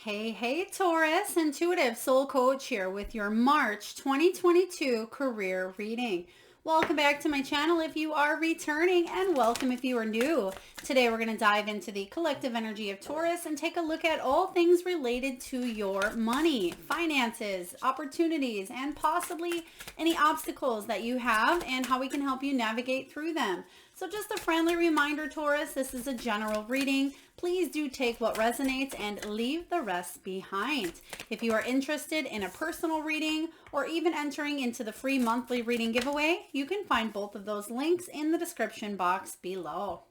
Hey, Taurus, Intuitive Soul Coach here with your March 2022 career reading. Welcome back to my channel if you are returning, and welcome if you are new. Today we're going to dive into the collective energy of Taurus and take a look at all things related to your money, finances, opportunities, and possibly any obstacles that you have and how we can help you navigate through them. So just a friendly reminder, Taurus, this is a general reading. Please do take what resonates and leave the rest behind. If you are interested in a personal reading or even entering into the free monthly reading giveaway, you can find both of those links in the description box below.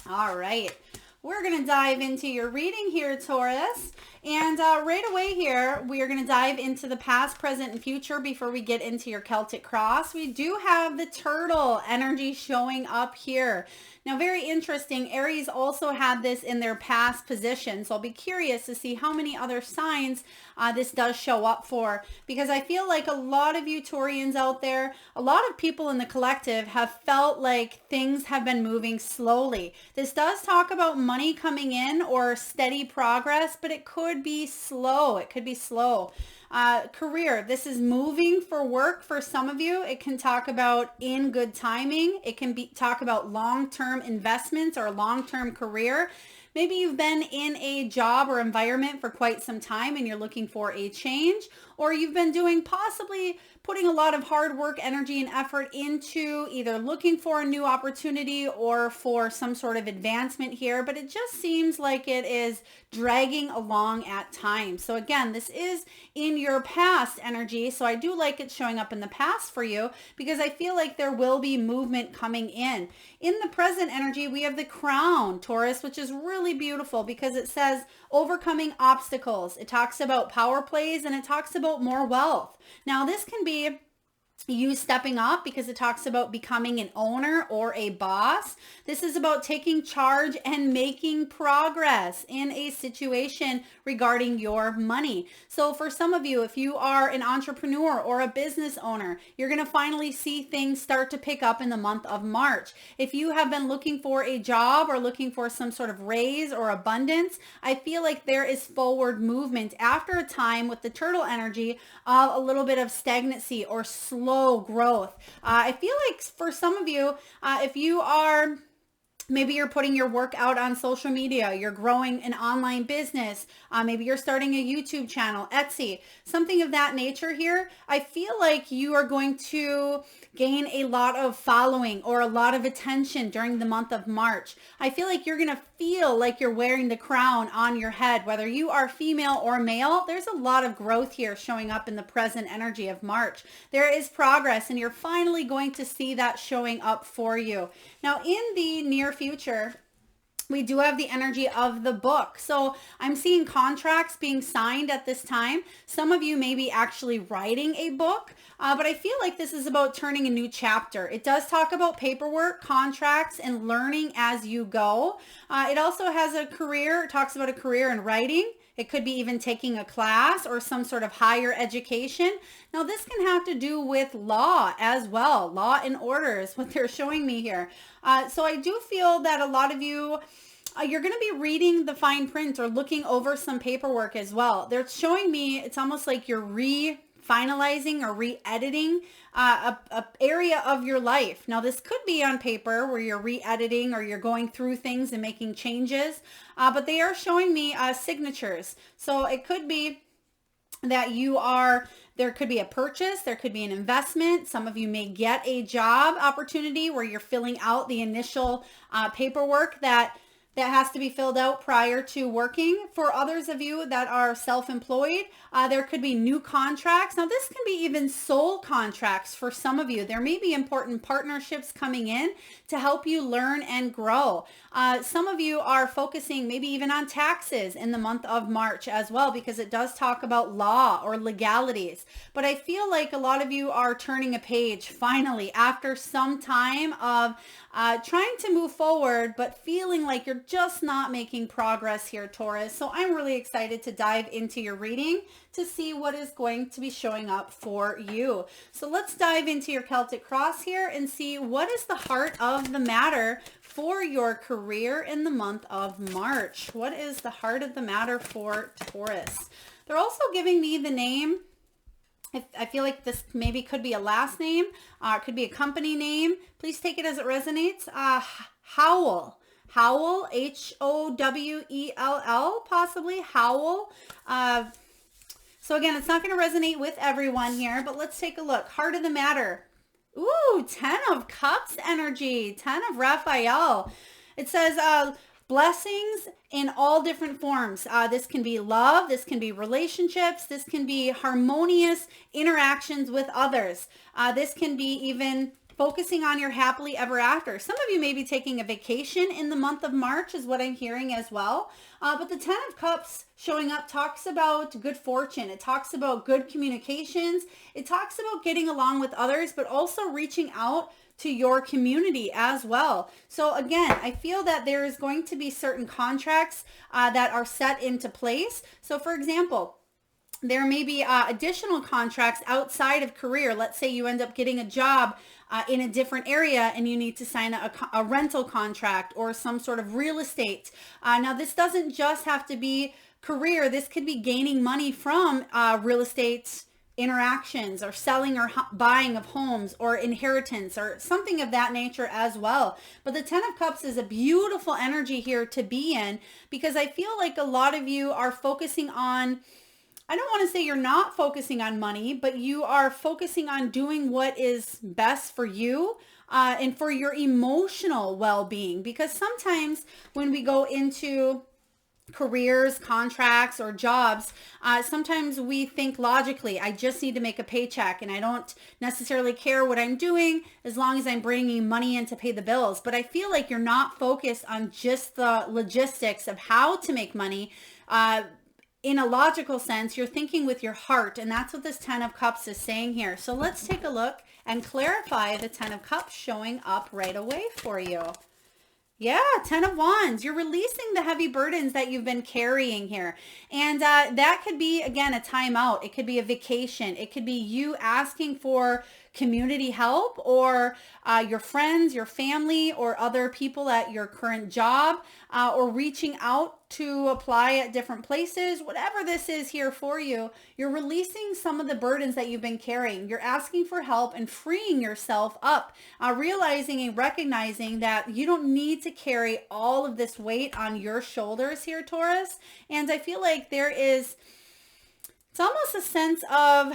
All right. We're going to dive into your reading here, Taurus. And right away here, we are going to dive into the past, present, and future before we get into your Celtic cross. We do have the turtle energy showing up here. Now, very interesting. Aries also had this in their past position. So I'll be curious to see how many other signs this does show up for. Because I feel like a lot of you Taurians out there, a lot of people in the collective have felt like things have been moving slowly. This does talk about money coming in or steady progress, but it could be slow. It could be slow. Career, this is moving for work for some of you. It can talk about in good timing. It can talk about long-term investments or long-term career. Maybe you've been in a job or environment for quite some time and you're looking for a change, or you've been doing possibly putting a lot of hard work, energy, and effort into either looking for a new opportunity or for some sort of advancement here, but it just seems like it is dragging along at times. So again, this is in your past energy, so I do like it showing up in the past for you because I feel like there will be movement coming in. In the present energy, we have the crown, Taurus, which is really beautiful because it says overcoming obstacles. It talks about power plays and it talks about more wealth. Now, this can be you stepping up because it talks about becoming an owner or a boss. This is about taking charge and making progress in a situation regarding your money. So for some of you, if you are an entrepreneur or a business owner, you're going to finally see things start to pick up in the month of March. If you have been looking for a job or looking for some sort of raise or abundance, I feel like there is forward movement after a time with the turtle energy of a little bit of stagnancy or slow growth. I feel like for some of you, if you are maybe you're putting your work out on social media, you're growing an online business, maybe you're starting a YouTube channel, Etsy, something of that nature here, I feel like you are going to gain a lot of following or a lot of attention during the month of March. I feel like you're going to feel like you're wearing the crown on your head, whether you are female or male. There's a lot of growth here showing up in the present energy of March. There is progress and you're finally going to see that showing up for you. Now, in the near future, we do have the energy of the book. So I'm seeing contracts being signed at this time. Some of you may be actually writing a book, but I feel like this is about turning a new chapter. It does talk about paperwork, contracts, and learning as you go. It also has a career. It talks about a career in writing. It could be even taking a class or some sort of higher education. Now, this can have to do with law as well. Law and order is what they're showing me here. So I do feel that a lot of you, you're going to be reading the fine print or looking over some paperwork as well. They're showing me it's almost like you're finalizing or re-editing a area of your life. Now, this could be on paper where you're re-editing or you're going through things and making changes, but they are showing me signatures. So it could be that there could be a purchase, there could be an investment. Some of you may get a job opportunity where you're filling out the initial paperwork that has to be filled out prior to working. For others of you that are self-employed, there could be new contracts. Now, this can be even soul contracts for some of you. There may be important partnerships coming in to help you learn and grow. Some of you are focusing maybe even on taxes in the month of March as well, because it does talk about law or legalities. But I feel like a lot of you are turning a page finally after some time of trying to move forward, but feeling like you're just not making progress here, Taurus. So I'm really excited to dive into your reading to see what is going to be showing up for you. So let's dive into your Celtic cross here and see what is the heart of the matter for your career in the month of March. What is the heart of the matter for Taurus? They're also giving me the name. I feel like this maybe could be a last name. It could be a company name. Please take it as it resonates. Howell. Howell, Howell, possibly. Howell. So again, it's not going to resonate with everyone here, but let's take a look. Heart of the matter. Ooh, 10 of Cups energy. 10 of Raphael. It says blessings in all different forms. This can be love. This can be relationships. This can be harmonious interactions with others. This can be even focusing on your happily ever after. Some of you may be taking a vacation in the month of March is what I'm hearing as well. But the 10 of Cups showing up talks about good fortune. It talks about good communications. It talks about getting along with others, but also reaching out to your community as well. So again, I feel that there is going to be certain contracts that are set into place. So for example, there may be additional contracts outside of career. Let's say you end up getting a job in a different area and you need to sign a rental contract or some sort of real estate. Now, this doesn't just have to be career. This could be gaining money from real estate interactions or selling or buying of homes or inheritance or something of that nature as well. But the 10 of Cups is a beautiful energy here to be in, because I feel like a lot of you are focusing on, I don't want to say you're not focusing on money, but you are focusing on doing what is best for you and for your emotional well-being. Because sometimes when we go into careers, contracts, or jobs, sometimes we think logically, I just need to make a paycheck and I don't necessarily care what I'm doing as long as I'm bringing money in to pay the bills. But I feel like you're not focused on just the logistics of how to make money. In a logical sense, you're thinking with your heart, and that's what this 10 of Cups is saying here. So let's take a look and clarify the 10 of Cups showing up right away for you. Yeah, 10 of Wands. You're releasing the heavy burdens that you've been carrying here. And that could be, again, a timeout. It could be a vacation. It could be you asking for community help, or your friends, your family, or other people at your current job, or reaching out to apply at different places. Whatever this is here for you, you're releasing some of the burdens that you've been carrying. You're asking for help and freeing yourself up, realizing and recognizing that you don't need to carry all of this weight on your shoulders here, Taurus. And I feel like it's almost a sense of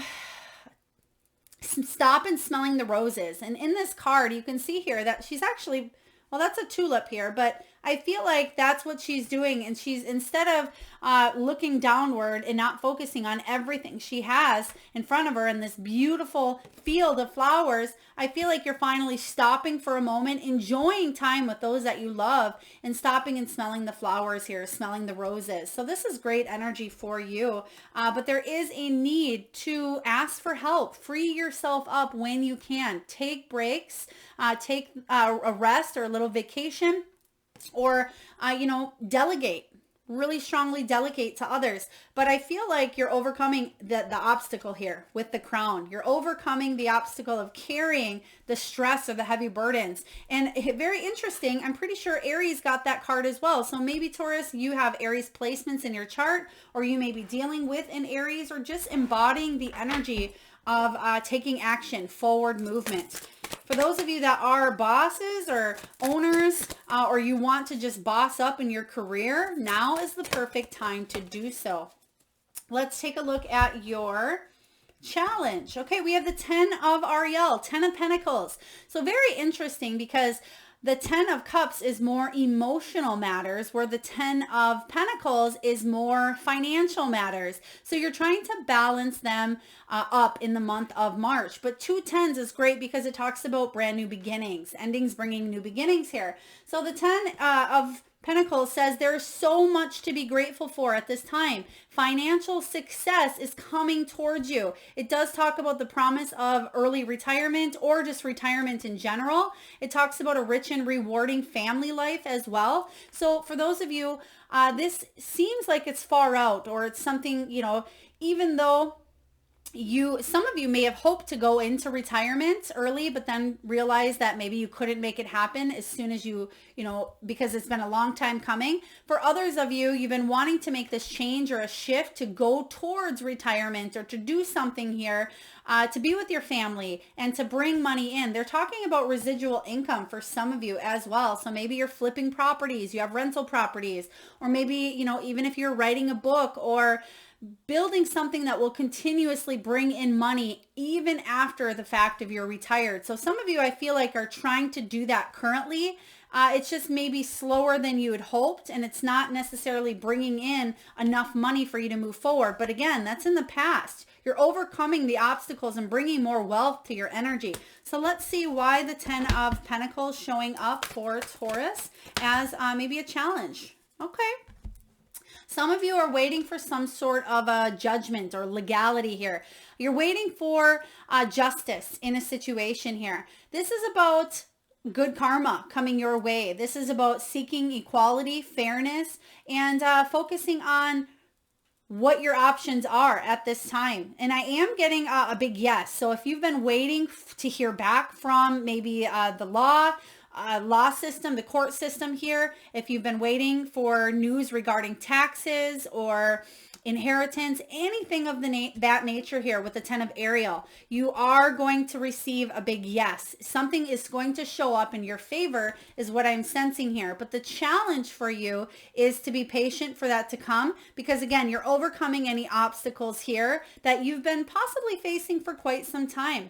stop and smelling the roses. And in this card, you can see here that she's actually, well, that's a tulip here, but I feel like that's what she's doing. And she's, instead of looking downward and not focusing on everything she has in front of her in this beautiful field of flowers, I feel like you're finally stopping for a moment, enjoying time with those that you love, and stopping and smelling the flowers here, smelling the roses. So this is great energy for you. But there is a need to ask for help. Free yourself up when you can. Take breaks, take a rest or a little vacation, or, delegate. Really strongly delegate to others. But I feel like you're overcoming the obstacle here with the crown. You're overcoming the obstacle of carrying the stress or the heavy burdens. And very interesting, I'm pretty sure Aries got that card as well. So maybe, Taurus, you have Aries placements in your chart, or you may be dealing with an Aries, or just embodying the energy of taking action, forward movement. For those of you that are bosses or owners, or you want to just boss up in your career, now is the perfect time to do so. Let's take a look at your challenge. Okay, we have the 10 of Ariel, 10 of Pentacles. So very interesting, because the 10 of Cups is more emotional matters, where the 10 of Pentacles is more financial matters. So you're trying to balance them up in the month of March. But 2 10s is great because it talks about brand new beginnings, endings bringing new beginnings here. So the 10 of Pentacles says there's so much to be grateful for at this time. Financial success is coming towards you. It does talk about the promise of early retirement, or just retirement in general. It talks about a rich and rewarding family life as well. So for those of you, this seems like it's far out, or it's something, even though some of you may have hoped to go into retirement early, but then realized that maybe you couldn't make it happen as soon as because it's been a long time coming. For others of you, you've been wanting to make this change or a shift to go towards retirement or to do something here, to be with your family and to bring money in. They're talking about residual income for some of you as well. So maybe you're flipping properties, you have rental properties, or maybe, even if you're writing a book or building something that will continuously bring in money even after the fact of you're retired. So some of you, I feel like, are trying to do that currently. It's just maybe slower than you had hoped, and it's not necessarily bringing in enough money for you to move forward. But again, that's in the past. You're overcoming the obstacles and bringing more wealth to your energy. So let's see why the 10 of Pentacles showing up for Taurus as maybe a challenge. Okay. Some of you are waiting for some sort of a judgment or legality here. You're waiting for justice in a situation here. This is about good karma coming your way. This is about seeking equality, fairness, and focusing on what your options are at this time. And I am getting a big yes. So if you've been waiting to hear back from maybe the law system, the court system here, if you've been waiting for news regarding taxes or inheritance, anything of that nature here with the 10 of Ariel, you are going to receive a big yes. Something is going to show up in your favor is what I'm sensing here. But the challenge for you is to be patient for that to come, because again, you're overcoming any obstacles here that you've been possibly facing for quite some time.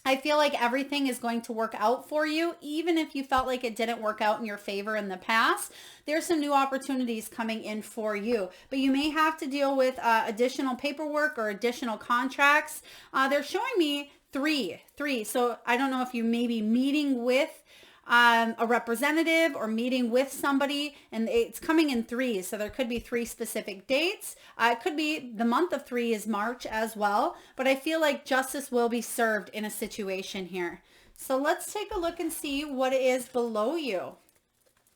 I feel like everything is going to work out for you, even if you felt like it didn't work out in your favor in the past. There's some new opportunities coming in for you, but you may have to deal with additional paperwork or additional contracts. They're showing me three. So I don't know if you may be meeting with a representative or meeting with somebody, and it's coming in threes. So there could be 3 specific dates. It could be the month of 3 is March as well, but I feel like justice will be served in a situation here. So let's take a look and see what is below you.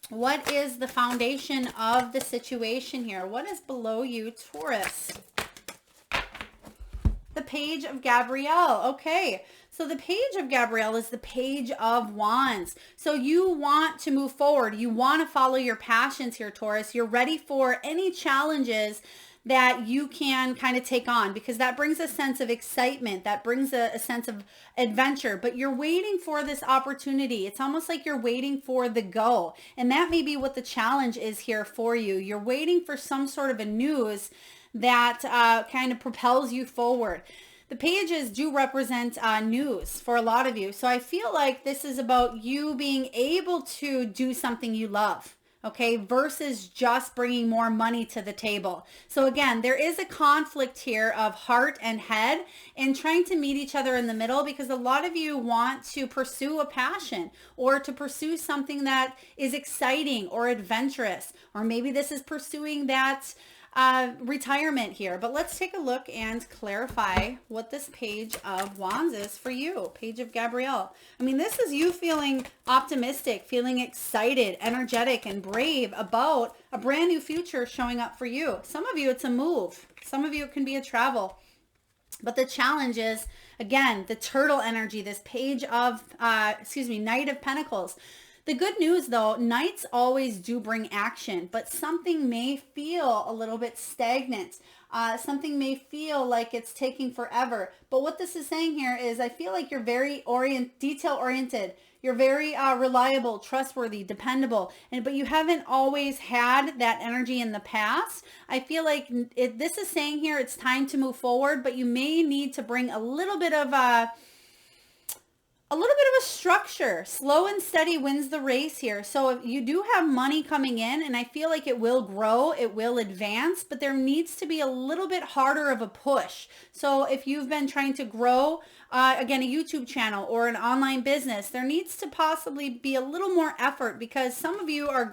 What is the foundation of the situation here? What is below you, Taurus? The Page of Gabrielle. Okay. So the Page of Gabrielle is the Page of Wands. So you want to move forward. You want to follow your passions here, Taurus. You're ready for any challenges that you can kind of take on, because that brings a sense of excitement. That brings a sense of adventure, but you're waiting for this opportunity. It's almost like you're waiting for the go. And that may be what the challenge is here for you. You're waiting for some sort of a news that kind of propels you forward. The pages do represent news for a lot of you. So I feel like this is about you being able to do something you love, okay, versus just bringing more money to the table. So again, there is a conflict here of heart and head and trying to meet each other in the middle, because a lot of you want to pursue a passion or to pursue something that is exciting or adventurous, or maybe this is pursuing that retirement here. But let's take a look and clarify what this Page of Wands is for you. Page of Gabrielle. I mean, this is you feeling optimistic, feeling excited, energetic, and brave about a brand new future showing up for you. Some of you, it's a move. Some of you, it can be a travel. But the challenge is, again, the turtle energy, this Page of, Knight of Pentacles. The good news though, Knights always do bring action, but something may feel a little bit stagnant. Something may feel like it's taking forever. But what this is saying here is, I feel like you're very detail-oriented. You're very reliable, trustworthy, dependable, but you haven't always had that energy in the past. I feel like this is saying here it's time to move forward, but you may need to bring a little bit of a structure. Slow and steady wins the race here. So if you do have money coming in, and I feel like it will grow, it will advance, but there needs to be a little bit harder of a push. So if you've been trying to grow, again, a YouTube channel or an online business, there needs to possibly be a little more effort, because some of you are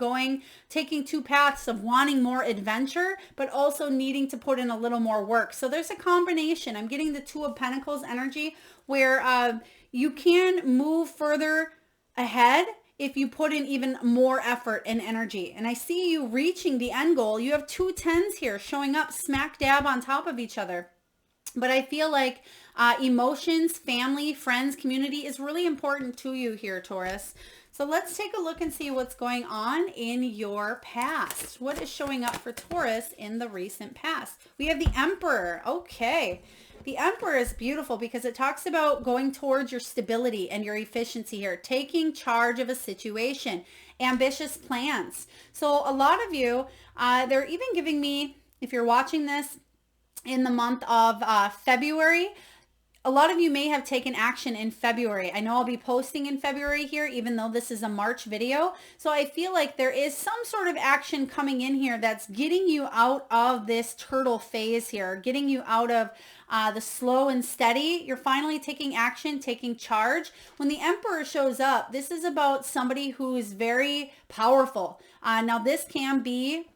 taking 2 paths of wanting more adventure, but also needing to put in a little more work. So there's a combination. I'm getting the 2 of Pentacles energy where, you can move further ahead if you put in even more effort and energy. And I see you reaching the end goal. You have 2 10s here showing up smack dab on top of each other. But I feel like emotions, family, friends, community is really important to you here, Taurus. So let's take a look and see what's going on in your past. What is showing up for Taurus in the recent past? We have the Emperor. Okay. The Emperor is beautiful because it talks about going towards your stability and your efficiency here, taking charge of a situation, ambitious plans. So a lot of you, they're even giving me, if you're watching this in the month of February, a lot of you may have taken action in February. I know I'll be posting in February here, even though this is a March video. So I feel like there is some sort of action coming in here that's getting you out of this turtle phase here, getting you out of the slow and steady. You're finally taking action, taking charge. When the Emperor shows up, this is about somebody who is very powerful. Now this can be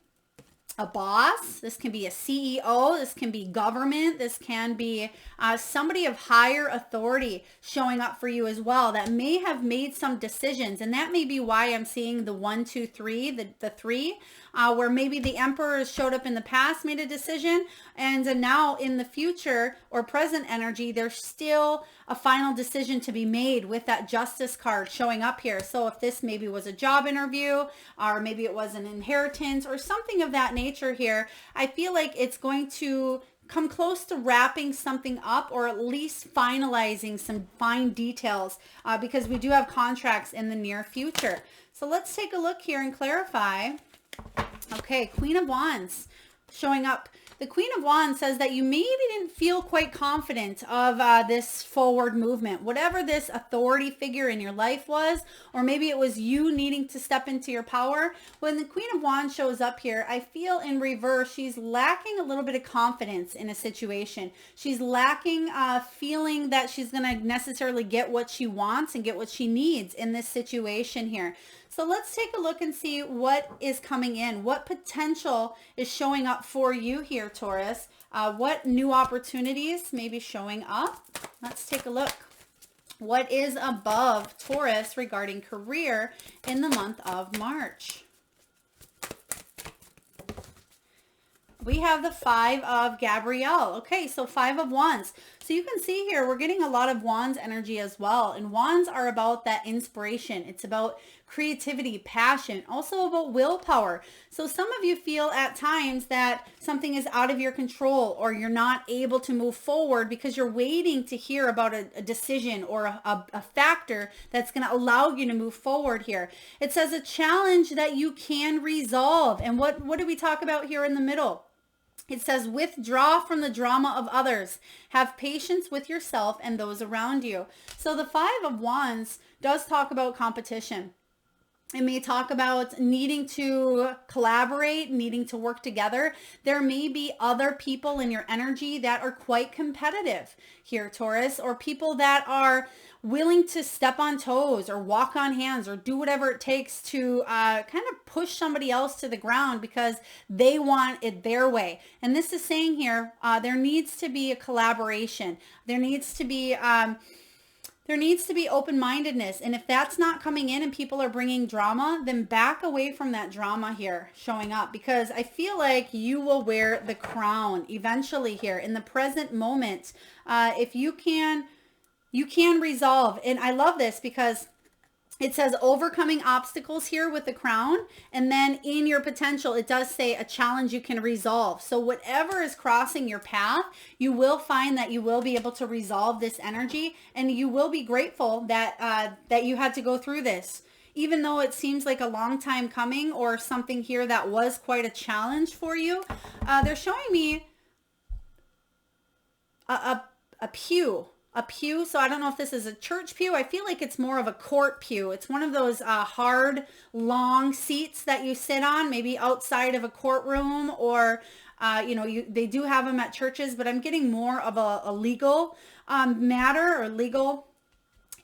a boss, this can be a CEO, this can be government, this can be somebody of higher authority showing up for you as well that may have made some decisions. And that may be why I'm seeing the 1, 2, 3, the 3, where maybe the Emperor has showed up in the past, made a decision, and now in the future or present energy, there's still a final decision to be made with that Justice card showing up here. So if this maybe was a job interview, or maybe it was an inheritance or something of that nature here, I feel like it's going to come close to wrapping something up, or at least finalizing some fine details, because we do have contracts in the near future. So let's take a look here and clarify. Okay, Queen of Wands showing up. The Queen of Wands says that you maybe didn't feel quite confident of this forward movement, whatever this authority figure in your life was, or maybe it was you needing to step into your power. When the Queen of Wands shows up here, I feel in reverse, she's lacking a little bit of confidence in a situation. She's lacking feeling that she's going to necessarily get what she wants and get what she needs in this situation here. So let's take a look and see what is coming in. What potential is showing up for you here, Taurus? What new opportunities may be showing up? Let's take a look. What is above Taurus regarding career in the month of March? We have the 5 of Gabrielle. Okay, so 5 of Wands. So you can see here, we're getting a lot of Wands energy as well. And Wands are about that inspiration. It's about creativity, passion, also about willpower. So some of you feel at times that something is out of your control, or you're not able to move forward because you're waiting to hear about a decision or a factor that's going to allow you to move forward here. It says a challenge that you can resolve. And what do we talk about here in the middle? It says, withdraw from the drama of others. Have patience with yourself and those around you. So the 5 of Wands does talk about competition. It may talk about needing to collaborate, needing to work together. There may be other people in your energy that are quite competitive here, Taurus, or people that are willing to step on toes or walk on hands or do whatever it takes to kind of push somebody else to the ground because they want it their way. And this is saying here, there needs to be a collaboration. There needs to be open-mindedness. And if that's not coming in and people are bringing drama, then back away from that drama here showing up, because I feel like you will wear the crown eventually here in the present moment. If you can resolve. And I love this because it says overcoming obstacles here with the crown. And then in your potential, it does say a challenge you can resolve. So whatever is crossing your path, you will find that you will be able to resolve this energy. And you will be grateful that, that you had to go through this. Even though it seems like a long time coming, or something here that was quite a challenge for you, they're showing me a pew. A pew. So I don't know if this is a church pew. I feel like it's more of a court pew. It's one of those hard, long seats that you sit on, maybe outside of a courtroom, or they do have them at churches, but I'm getting more of a legal matter or legal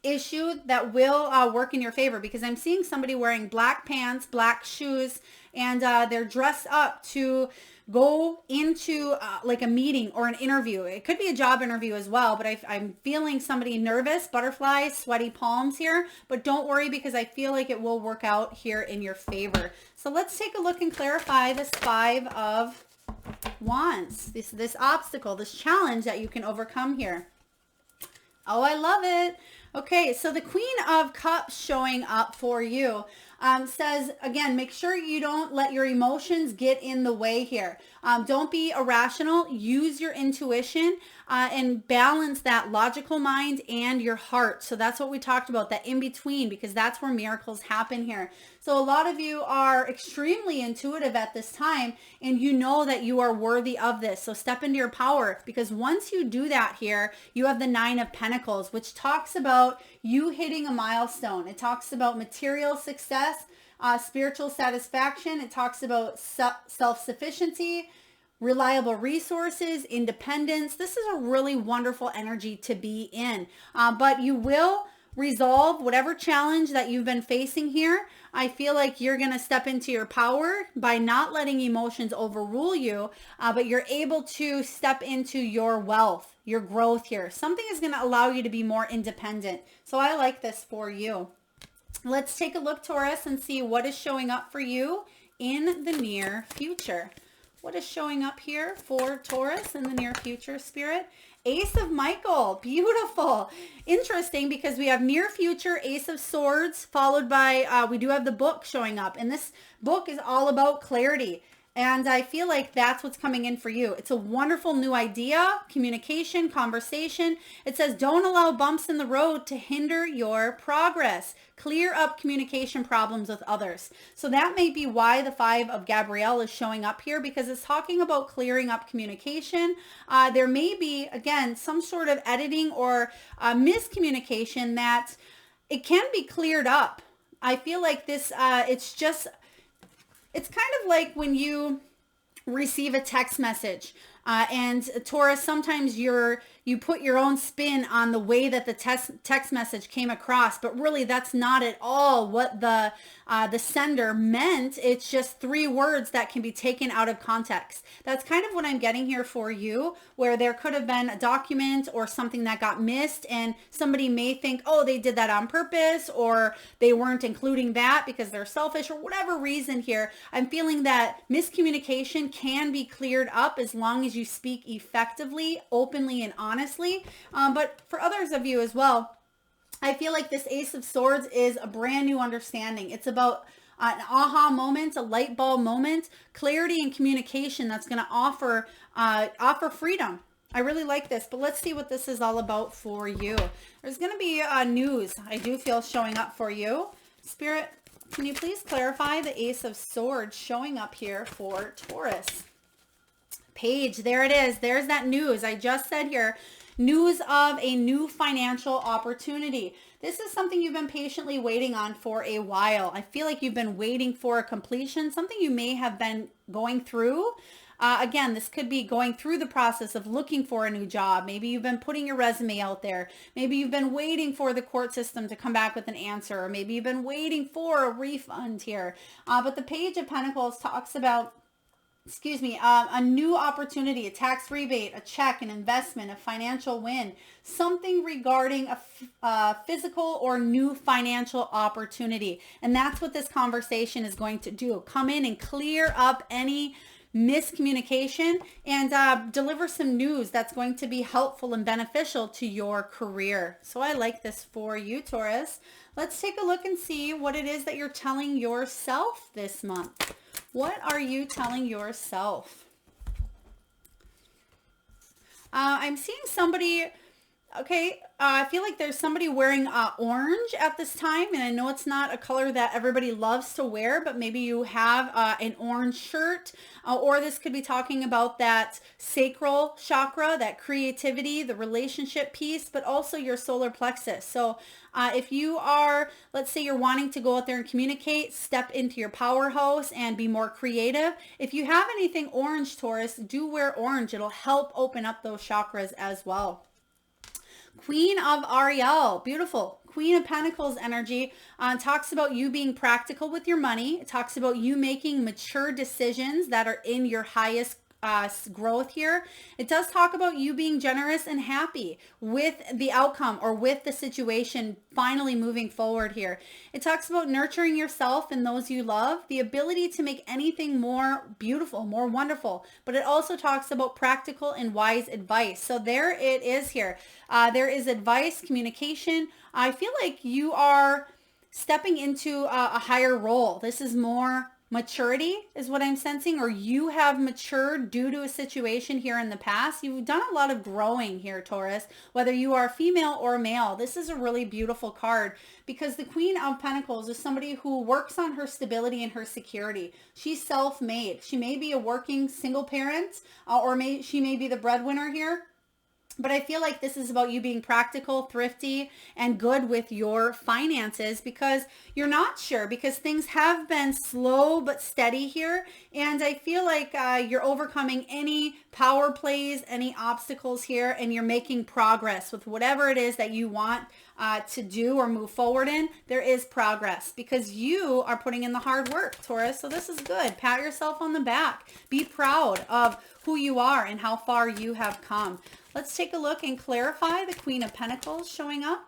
issue that will work in your favor, because I'm seeing somebody wearing black pants, black shoes, and they're dressed up to go into like a meeting or an interview. It could be a job interview as well, but I'm feeling somebody nervous, butterflies, sweaty palms here, but don't worry, because I feel like it will work out here in your favor. So let's take a look and clarify this 5 of of Wands, this obstacle, this challenge that you can overcome here. Oh, I love it. Okay, so the Queen of Cups showing up for you says, again, make sure you don't let your emotions get in the way here. Don't be irrational. Use your intuition and balance that logical mind and your heart. So that's what we talked about, that in between, because that's where miracles happen here. So a lot of you are extremely intuitive at this time, and you know that you are worthy of this. So step into your power, because once you do that here, you have the Nine of Pentacles, which talks about you hitting a milestone. It talks about material success, spiritual satisfaction. It talks about self-sufficiency, reliable resources, independence. This is a really wonderful energy to be in. But you will resolve whatever challenge that you've been facing here. I feel like you're going to step into your power by not letting emotions overrule you, but you're able to step into your wealth, your growth here. Something is going to allow you to be more independent. So I like this for you. Let's take a look, Taurus, and see what is showing up for you in the near future. What is showing up here for Taurus in the near future, Spirit? Ace of Michael, beautiful. Interesting, because we have near future, Ace of Swords, followed by, we do have the book showing up. And this book is all about clarity. And I feel like that's what's coming in for you. It's a wonderful new idea, communication, conversation. It says, don't allow bumps in the road to hinder your progress. Clear up communication problems with others. So that may be why the Five of Gabrielle is showing up here, because it's talking about clearing up communication. There may be, again, some sort of editing or miscommunication that it can be cleared up. I feel like this, it's kind of like when you receive a text message and Taurus, sometimes you put your own spin on the way that the text message came across, but really that's not at all what the sender meant. It's just three words that can be taken out of context. That's kind of what I'm getting here for you, where there could have been a document or something that got missed, and somebody may think, oh, they did that on purpose, or they weren't including that because they're selfish, or whatever reason here. I'm feeling that miscommunication can be cleared up as long as you speak effectively, openly, and honestly. But for others of you as well, I feel like this Ace of Swords is a brand new understanding. It's about an aha moment, a light bulb moment, clarity and communication that's going to offer freedom. I really like this, but let's see what this is all about for you. There's going to be news, I do feel, showing up for you. Spirit, can you please clarify the Ace of Swords showing up here for Taurus? Page, there it is. There's that news. I just said here, news of a new financial opportunity. This is something you've been patiently waiting on for a while. I feel like you've been waiting for a completion, something you may have been going through. Again, this could be going through the process of looking for a new job. Maybe you've been putting your resume out there. Maybe you've been waiting for the court system to come back with an answer. Or maybe you've been waiting for a refund here. But the Page of Pentacles talks about, a new opportunity, a tax rebate, a check, an investment, a financial win, something regarding a physical or new financial opportunity. And that's what this conversation is going to do. Come in and clear up any miscommunication and deliver some news that's going to be helpful and beneficial to your career. So I like this for you, Taurus. Let's take a look and see what it is that you're telling yourself this month. What are you telling yourself? I'm seeing somebody, okay, I feel like there's somebody wearing orange at this time, and I know it's not a color that everybody loves to wear, but maybe you have an orange shirt, or this could be talking about that sacral chakra, that creativity, the relationship piece, but also your solar plexus. So if you are, let's say you're wanting to go out there and communicate, step into your powerhouse and be more creative. If you have anything orange, Taurus, do wear orange. It'll help open up those chakras as well. Queen of Ariel, beautiful. Queen of Pentacles energy talks about you being practical with your money. It talks about you making mature decisions that are in your highest growth here. It does talk about you being generous and happy with the outcome or with the situation finally moving forward here. It talks about nurturing yourself and those you love, the ability to make anything more beautiful, more wonderful. But it also talks about practical and wise advice. So there it is here. There is advice, communication. I feel like you are stepping into a higher role. This is more maturity is what I'm sensing, or you have matured due to a situation here in the past. You've done a lot of growing here, Taurus, whether you are female or male. This is a really beautiful card because the Queen of Pentacles is somebody who works on her stability and her security. She's self-made. She may be a working single parent or she may be the breadwinner here. But I feel like this is about you being practical, thrifty, and good with your finances because you're not sure, because things have been slow but steady here. And I feel like you're overcoming any power plays, any obstacles here, and you're making progress with whatever it is that you want to do or move forward in. There is progress because you are putting in the hard work, Taurus. So this is good. Pat yourself on the back. Be proud of who you are and how far you have come. Let's take a look and clarify the Queen of Pentacles showing up.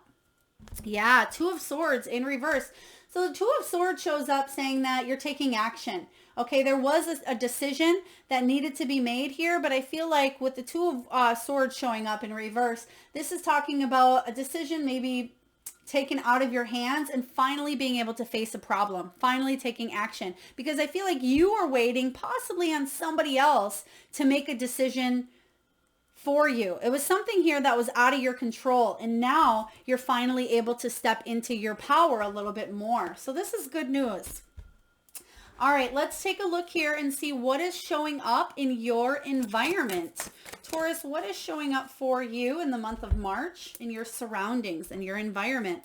Yeah, Two of Swords in reverse. So the Two of Swords shows up saying that you're taking action. Okay, there was a decision that needed to be made here, but I feel like with the Two of Swords showing up in reverse, this is talking about a decision maybe taken out of your hands and finally being able to face a problem, finally taking action. Because I feel like you are waiting possibly on somebody else to make a decision for you. It was something here that was out of your control, and now you're finally able to step into your power a little bit more. So this is good news. All right, let's take a look here and see what is showing up in your environment. Taurus, what is showing up for you in the month of March in your surroundings and your environment?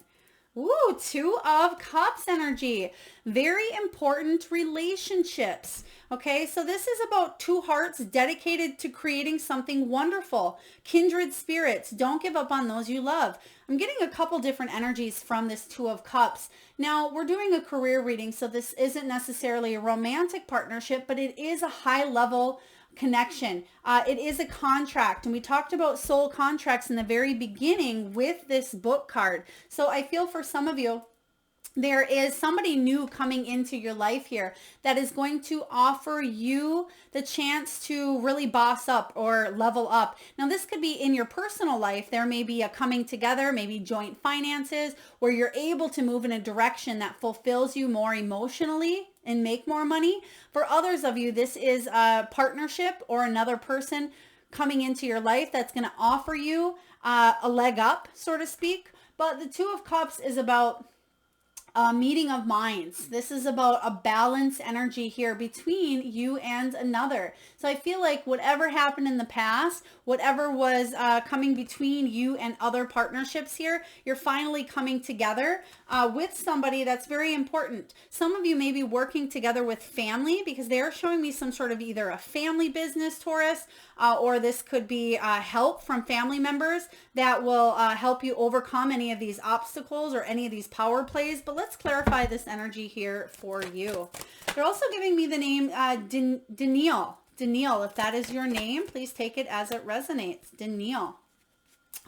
Ooh, Two of Cups energy. Very important relationships. Okay, so this is about two hearts dedicated to creating something wonderful. Kindred spirits. Don't give up on those you love. I'm getting a couple different energies from this Two of Cups. Now, we're doing a career reading, so this isn't necessarily a romantic partnership, but it is a high level connection. It is a contract, and we talked about soul contracts in the very beginning with this book card. So I feel for some of you, there is somebody new coming into your life here that is going to offer you the chance to really boss up or level up. Now, this could be in your personal life. There may be a coming together, maybe joint finances, where you're able to move in a direction that fulfills you more emotionally and make more money. For others of you, this is a partnership or another person coming into your life that's going to offer you a leg up, so to speak. But the Two of Cups is about meeting of minds. This is about a balanced energy here between you and another. So I feel like whatever happened in the past, whatever was coming between you and other partnerships here, you're finally coming together with somebody that's very important. Some of you may be working together with family because they're showing me some sort of either a family business, Taurus, or this could be help from family members that will help you overcome any of these obstacles or any of these power plays. But let's clarify this energy here for you. They're also giving me the name Danielle. Danielle, if that is your name, please take it as it resonates. Danielle.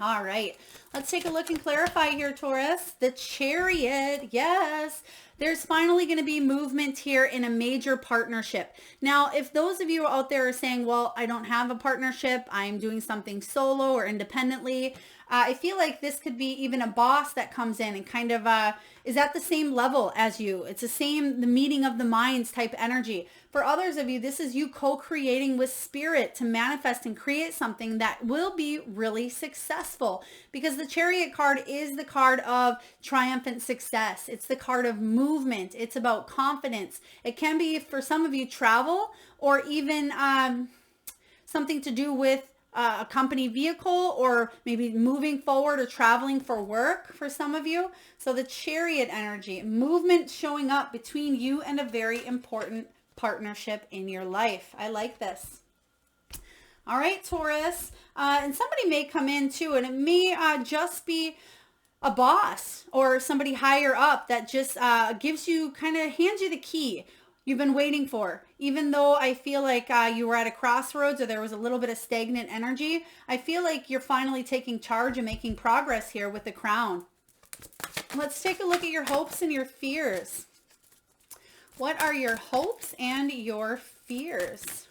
All right, let's take a look and clarify here, Taurus. The Chariot, yes. There's finally going to be movement here in a major partnership. Now, if those of you out there are saying, well, I don't have a partnership, I'm doing something solo or independently, I feel like this could be even a boss that comes in and kind of is at the same level as you. It's the meeting of the minds type energy. For others of you, this is you co-creating with spirit to manifest and create something that will be really successful, because the Chariot card is the card of triumphant success. It's the card of movement. It's about confidence. It can be, for some of you, travel or even something to do with a company vehicle, or maybe moving forward or traveling for work for some of you. So the Chariot energy, movement showing up between you and a very important partnership in your life. I like this. All right, Taurus. And somebody may come in too, and it may just be a boss or somebody higher up that just gives you, kind of hands you the key. you've been waiting for. Even though I feel like you were at a crossroads or there was a little bit of stagnant energy, I feel like you're finally taking charge and making progress here with the Crown. Let's take a look at your hopes and your fears. What are your hopes and your fears?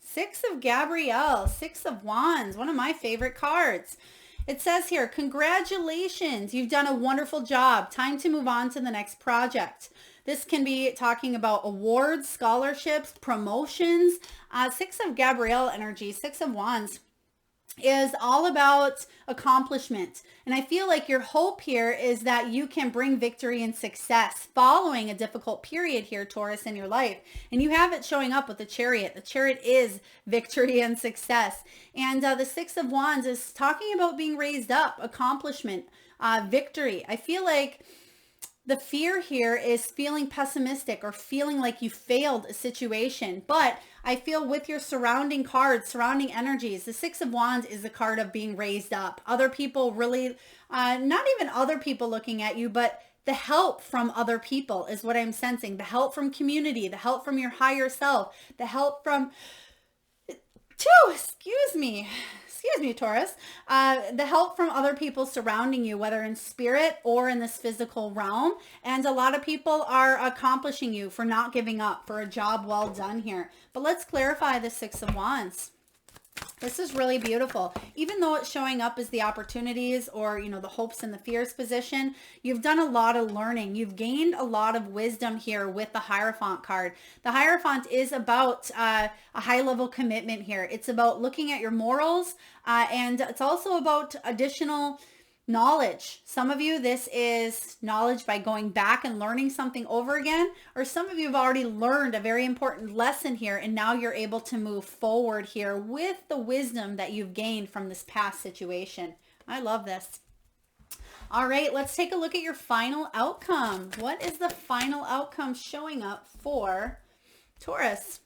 Six of Gabrielle, Six of Wands, one of my favorite cards. It says here, congratulations, you've done a wonderful job. Time to move on to the next project. This can be talking about awards, scholarships, promotions. Six of Gabrielle energy, Six of Wands is all about accomplishment. And I feel like your hope here is that you can bring victory and success following a difficult period here, Taurus, in your life. And you have it showing up with the Chariot. The Chariot is victory and success. And the Six of Wands is talking about being raised up, accomplishment, victory. I feel like the fear here is feeling pessimistic or feeling like you failed a situation. But I feel with your surrounding cards, surrounding energies, the Six of Wands is a card of being raised up. Other people really, not even other people looking at you, but the help from other people is what I'm sensing. The help from community, the help from your higher self, the help from, excuse me, Taurus, the help from other people surrounding you, whether in spirit or in this physical realm. And a lot of people are accomplishing you for not giving up, for a job well done here. But let's clarify the Six of Wands. This is really beautiful. Even though it's showing up as the opportunities or, you know, the hopes and the fears position, you've done a lot of learning. You've gained a lot of wisdom here with the Hierophant card. The Hierophant is about a high level commitment here. It's about looking at your morals and it's also about additional knowledge. Some of you, this is knowledge by going back and learning something over again, or some of you have already learned a very important lesson here and now you're able to move forward here with the wisdom that you've gained from this past situation. I love this. All right, let's take a look at your final outcome. What is the final outcome showing up for Taurus?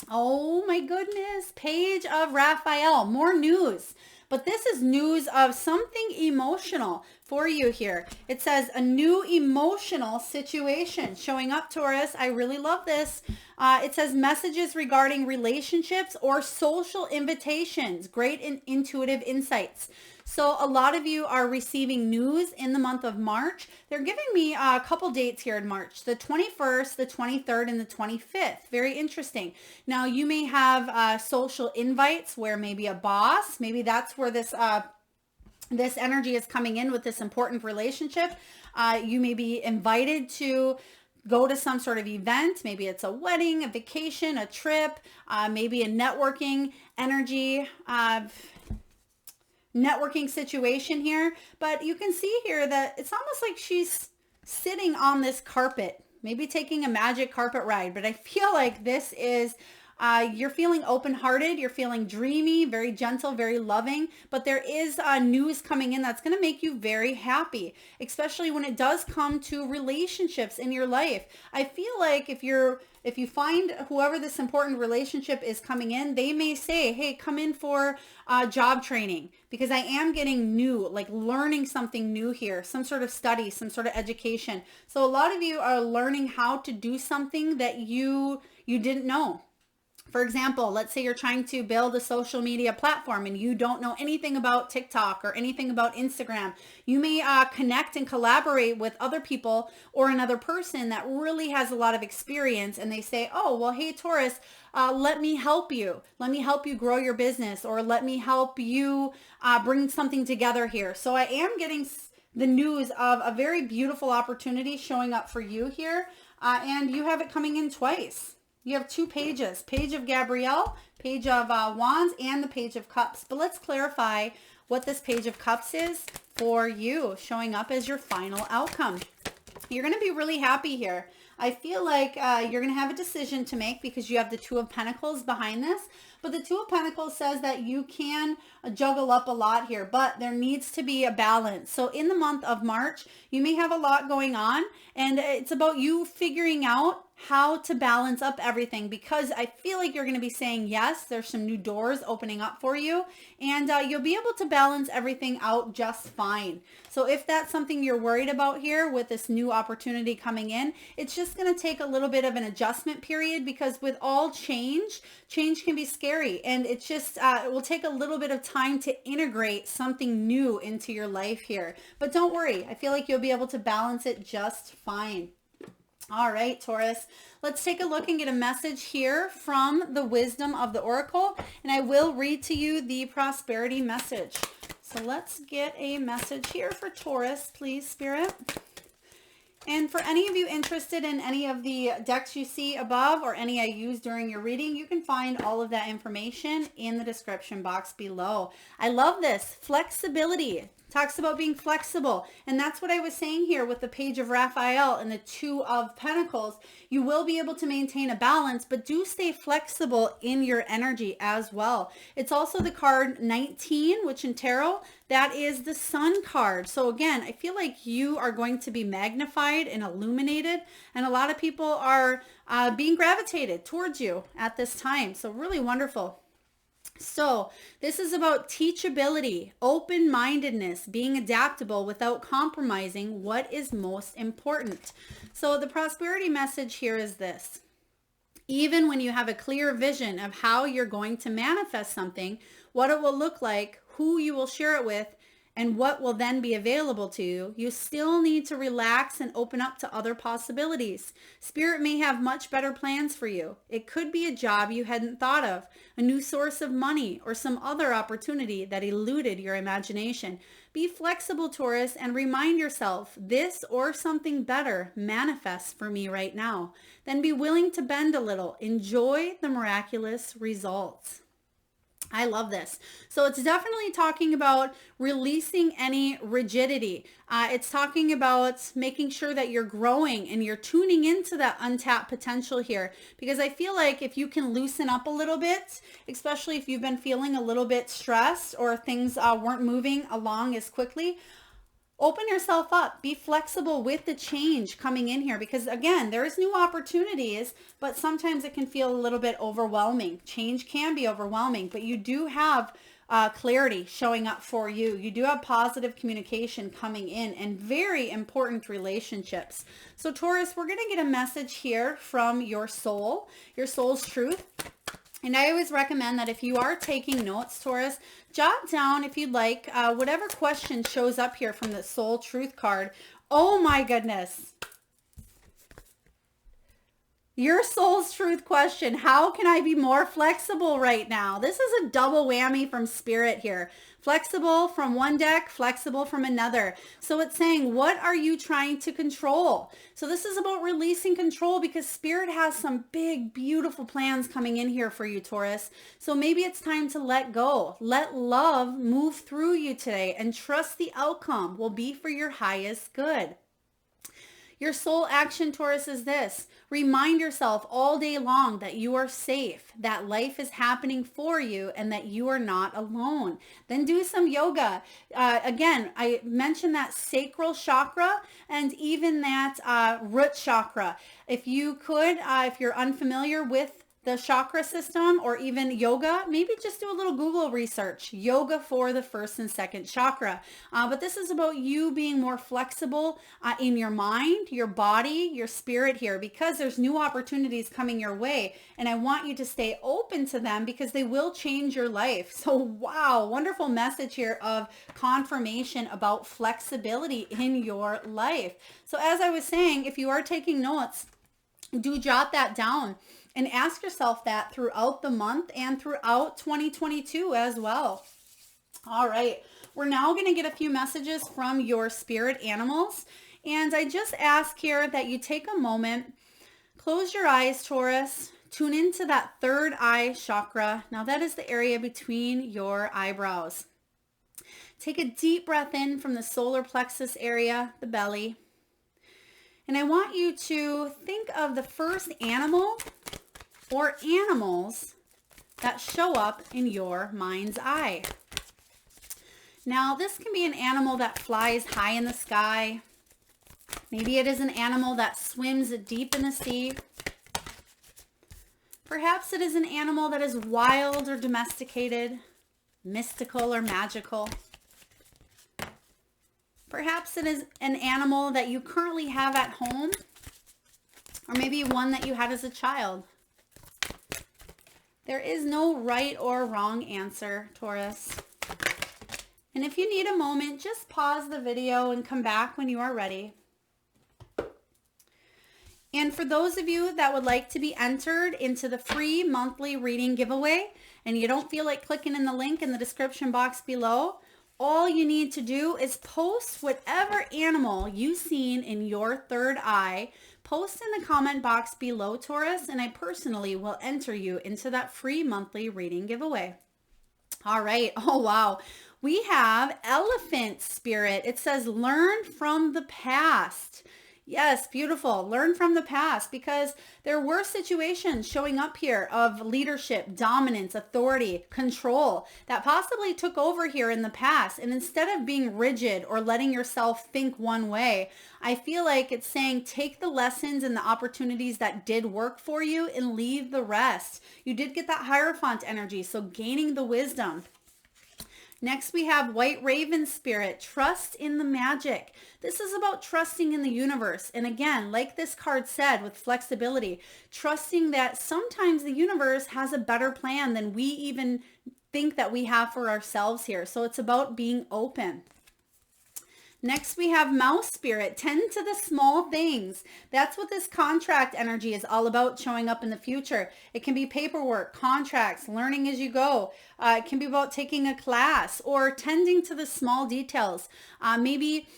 Oh my goodness, Page of Raphael, more news. But this is news of something emotional for you here. It says a new emotional situation showing up, Taurus. I really love this. It says messages regarding relationships or social invitations. Great and intuitive insights. So a lot of you are receiving news in the month of March. They're giving me a couple dates here in March, the 21st, the 23rd, and the 25th. Very interesting. Now you may have social invites where maybe a boss, maybe that's where this energy is coming in with this important relationship. You may be invited to go to some sort of event. Maybe it's a wedding, a vacation, a trip, maybe a networking energy, networking situation here. But you can see here that it's almost like she's sitting on this carpet, maybe taking a magic carpet ride. But I feel like this is you're feeling open-hearted, you're feeling dreamy, very gentle, very loving, but there is news coming in that's going to make you very happy, especially when it does come to relationships in your life. I feel like if you find whoever this important relationship is coming in, they may say, hey, come in for job training, because I am getting new, like learning something new here, some sort of study, some sort of education. So a lot of you are learning how to do something that you didn't know. For example, let's say you're trying to build a social media platform and you don't know anything about TikTok or anything about Instagram. You may connect and collaborate with other people or another person that really has a lot of experience, and they say, oh, well, hey, Taurus, let me help you. Let me help you grow your business, or let me help you bring something together here. So I am getting the news of a very beautiful opportunity showing up for you here, and you have it coming in twice. You have two pages, Page of Gabrielle, Page of Wands, and the Page of Cups. But let's clarify what this Page of Cups is for you, showing up as your final outcome. You're going to be really happy here. I feel like you're going to have a decision to make because you have the Two of Pentacles behind this. But the Two of Pentacles says that you can juggle up a lot here, but there needs to be a balance. So in the month of March, you may have a lot going on, and it's about you figuring out how to balance up everything, because I feel like you're going to be saying yes. There's some new doors opening up for you, and you'll be able to balance everything out just fine. So if that's something you're worried about here with this new opportunity coming in, it's just going to take a little bit of an adjustment period, because with all change can be scary, and it's just it will take a little bit of time to integrate something new into your life here. But don't worry, I feel like you'll be able to balance it just fine. All right, Taurus, let's take a look and get a message here from the Wisdom of the Oracle, and I will read to you the prosperity message. So let's get a message here for Taurus, please, Spirit. And for any of you interested in any of the decks you see above or any I use during your reading, you can find all of that information in the description box below. I love this. Flexibility. Talks about being flexible. And that's what I was saying here with the Page of Raphael and the Two of Pentacles. You will be able to maintain a balance, but do stay flexible in your energy as well. It's also the card 19, which in tarot, that is the Sun card. So again, I feel like you are going to be magnified and illuminated, and a lot of people are being gravitated towards you at this time. So really wonderful. So this is about teachability, open-mindedness, being adaptable without compromising what is most important. So the prosperity message here is this. Even when you have a clear vision of how you're going to manifest something, what it will look like, who you will share it with, and what will then be available to you, you still need to relax and open up to other possibilities. Spirit may have much better plans for you. It could be a job you hadn't thought of, a new source of money, or some other opportunity that eluded your imagination. Be flexible, Taurus, and remind yourself, this or something better manifests for me right now. Then be willing to bend a little. Enjoy the miraculous results. I love this. So it's definitely talking about releasing any rigidity. It's talking about making sure that you're growing and you're tuning into that untapped potential here. Because I feel like if you can loosen up a little bit, especially if you've been feeling a little bit stressed or things weren't moving along as quickly, open yourself up. Be flexible with the change coming in here, because again, there's new opportunities, but sometimes it can feel a little bit overwhelming. Change can be overwhelming, but you do have clarity showing up for you. You do have positive communication coming in and very important relationships. So Taurus, we're going to get a message here from your soul's truth. And I always recommend that if you are taking notes, Taurus, jot down, if you'd like, whatever question shows up here from the Soul Truth card. Oh my goodness. Your soul's truth question, how can I be more flexible right now? This is a double whammy from Spirit here. Flexible from one deck, flexible from another. So it's saying, what are you trying to control? So this is about releasing control, because Spirit has some big, beautiful plans coming in here for you, Taurus. So maybe it's time to let go. Let love move through you today and trust the outcome will be for your highest good. Your soul action, Taurus, is this. Remind yourself all day long that you are safe, that life is happening for you, and that you are not alone. Then do some yoga. Again, I mentioned that sacral chakra and even that root chakra. If you could, if you're unfamiliar with the chakra system or even yoga, maybe just do a little Google research, yoga for the first and second chakra. But this is about you being more flexible in your mind, your body, your spirit here, because there's new opportunities coming your way. And I want you to stay open to them, because they will change your life. So wow, wonderful message here of confirmation about flexibility in your life. So as I was saying, if you are taking notes, do jot that down. And ask yourself that throughout the month and throughout 2022 as well. All right. We're now going to get a few messages from your spirit animals. And I just ask here that you take a moment, close your eyes, Taurus, tune into that third eye chakra. Now that is the area between your eyebrows. Take a deep breath in from the solar plexus area, the belly. And I want you to think of the first animal or animals that show up in your mind's eye. Now, this can be an animal that flies high in the sky. Maybe it is an animal that swims deep in the sea. Perhaps it is an animal that is wild or domesticated, mystical or magical. Perhaps it is an animal that you currently have at home, or maybe one that you had as a child. There is no right or wrong answer, Taurus. And if you need a moment, just pause the video and come back when you are ready. And for those of you that would like to be entered into the free monthly reading giveaway, and you don't feel like clicking in the link in the description box below, all you need to do is post whatever animal you've seen in your third eye. Post in the comment box below, Taurus, and I personally will enter you into that free monthly reading giveaway. All right. Oh, wow. We have Elephant Spirit. It says, learn from the past. Yes, beautiful. Learn from the past, because there were situations showing up here of leadership, dominance, authority, control that possibly took over here in the past. And instead of being rigid or letting yourself think one way, I feel like it's saying take the lessons and the opportunities that did work for you and leave the rest. You did get that Hierophant energy, so gaining the wisdom. Next, we have White Raven Spirit, trust in the magic. This is about trusting in the universe. And again, like this card said, with flexibility, trusting that sometimes the universe has a better plan than we even think that we have for ourselves here. So it's about being open. Next, we have Mouse Spirit, tend to the small things. That's what this contract energy is all about, showing up in the future. It can be paperwork, contracts, learning as you go. It can be about taking a class or tending to the small details. Maybe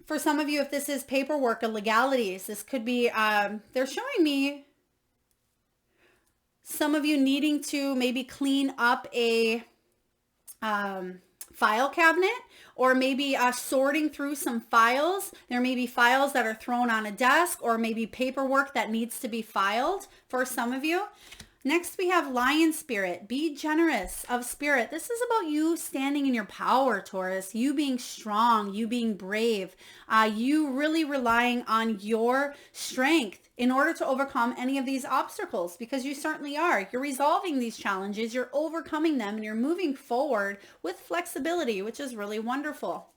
for some of you, if this is paperwork or legalities, this could be, they're showing me some of you needing to maybe clean up a file cabinet, or maybe sorting through some files. There may be files that are thrown on a desk, or maybe paperwork that needs to be filed for some of you. Next, we have Lion Spirit. Be generous of spirit. This is about you standing in your power, Taurus. You being strong, you being brave, you really relying on your strength in order to overcome any of these obstacles, because you certainly are. You're resolving these challenges, you're overcoming them, and you're moving forward with flexibility, which is really wonderful.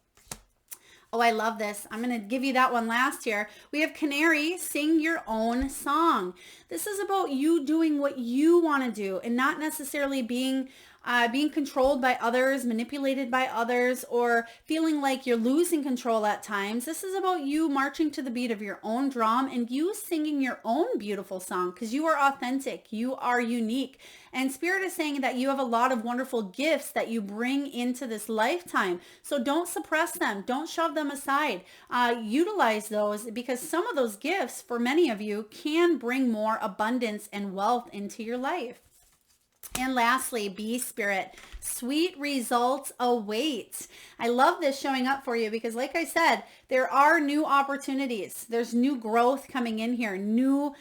Oh, I love this. I'm going to give you that one last here. We have Canary, sing your own song. This is about you doing what you want to do and not necessarily being controlled by others, manipulated by others, or feeling like you're losing control at times. This is about you marching to the beat of your own drum and you singing your own beautiful song, because you are authentic, you are unique. And Spirit is saying that you have a lot of wonderful gifts that you bring into this lifetime. So don't suppress them. Don't shove them aside. Utilize those, because some of those gifts for many of you can bring more abundance and wealth into your life. And lastly, Bee Spirit, sweet results await. I love this showing up for you because, like I said, there are new opportunities. There's new growth coming in here, new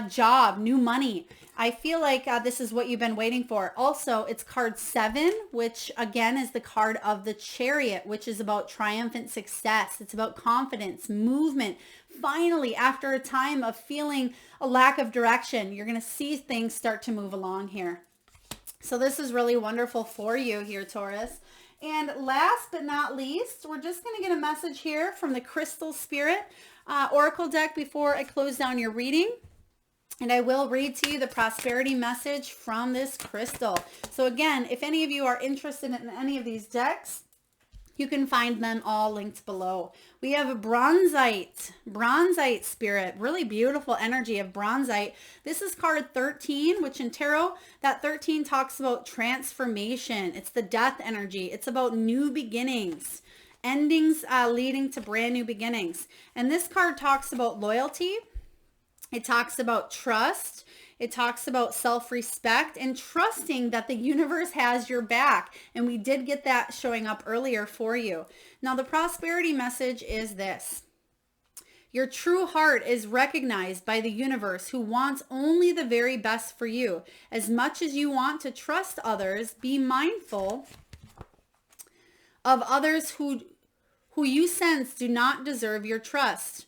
job, new money. I feel like this is what you've been waiting for. Also, it's card 7, which again is the card of the Chariot, which is about triumphant success. It's about confidence, movement. Finally, after a time of feeling a lack of direction, you're going to see things start to move along here. So this is really wonderful for you here, Taurus. And last but not least, we're just going to get a message here from the Crystal Spirit Oracle deck before I close down your reading. And I will read to you the prosperity message from this crystal. So again, if any of you are interested in any of these decks, you can find them all linked below. We have a Bronzite Spirit, really beautiful energy of Bronzite. This is card 13, which in tarot, that 13 talks about transformation. It's the death energy. It's about new beginnings, endings leading to brand new beginnings. And this card talks about loyalty. It talks about trust. It talks about self-respect and trusting that the universe has your back. And we did get that showing up earlier for you. Now, the prosperity message is this. Your true heart is recognized by the universe, who wants only the very best for you. As much as you want to trust others, be mindful of others who you sense do not deserve your trust.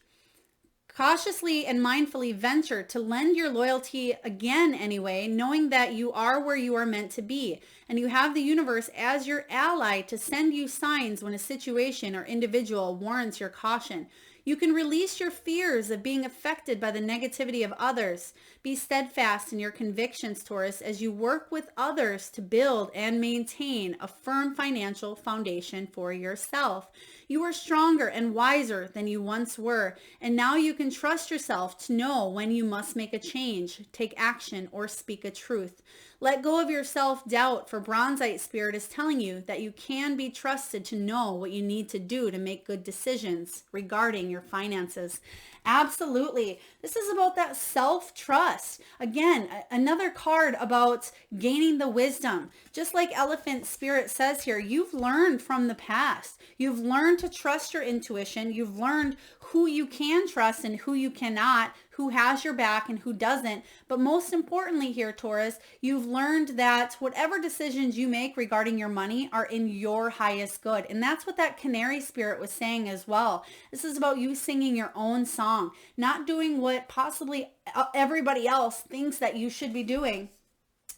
Cautiously and mindfully venture to lend your loyalty again anyway, knowing that you are where you are meant to be. And you have the universe as your ally to send you signs when a situation or individual warrants your caution. You can release your fears of being affected by the negativity of others. Be steadfast in your convictions, Taurus, as you work with others to build and maintain a firm financial foundation for yourself. You are stronger and wiser than you once were, and now you can trust yourself to know when you must make a change, take action, or speak a truth. Let go of your self-doubt, for Bronzite Spirit is telling you that you can be trusted to know what you need to do to make good decisions regarding your finances. Absolutely. This is about that self-trust. Again, another card about gaining the wisdom. Just like Elephant Spirit says here, you've learned from the past. You've learned to trust your intuition. You've learned who you can trust and who you cannot, who has your back and who doesn't. But most importantly here, Taurus, you've learned that whatever decisions you make regarding your money are in your highest good. And that's what that Canary Spirit was saying as well. This is about you singing your own song, not doing what possibly everybody else thinks that you should be doing,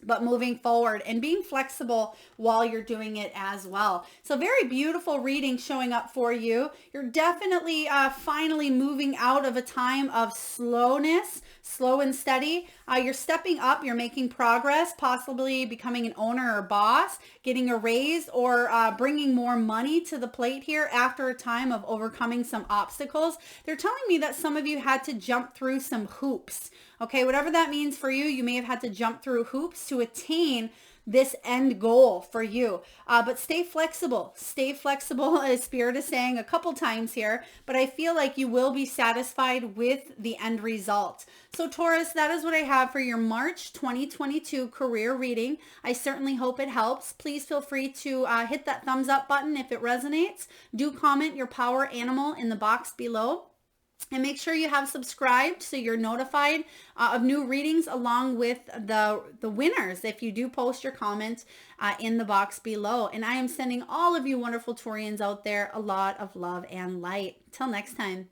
but moving forward and being flexible while you're doing it as well. So very beautiful reading showing up for you. You're definitely finally moving out of a time of slowness, slow and steady. You're stepping up, you're making progress, possibly becoming an owner or boss, getting a raise, or bringing more money to the plate here after a time of overcoming some obstacles. They're telling me that some of you had to jump through some hoops. Okay, whatever that means for you, you may have had to jump through hoops to attain this end goal for you. But stay flexible. Stay flexible, as Spirit is saying a couple times here, but I feel like you will be satisfied with the end result. So Taurus, that is what I have for your March 2022 career reading. I certainly hope it helps. Please feel free to hit that thumbs up button if it resonates. Do comment your power animal in the box below. And make sure you have subscribed so you're notified of new readings along with the winners if you do post your comment in the box below. And I am sending all of you wonderful Taurians out there a lot of love and light. Till next time.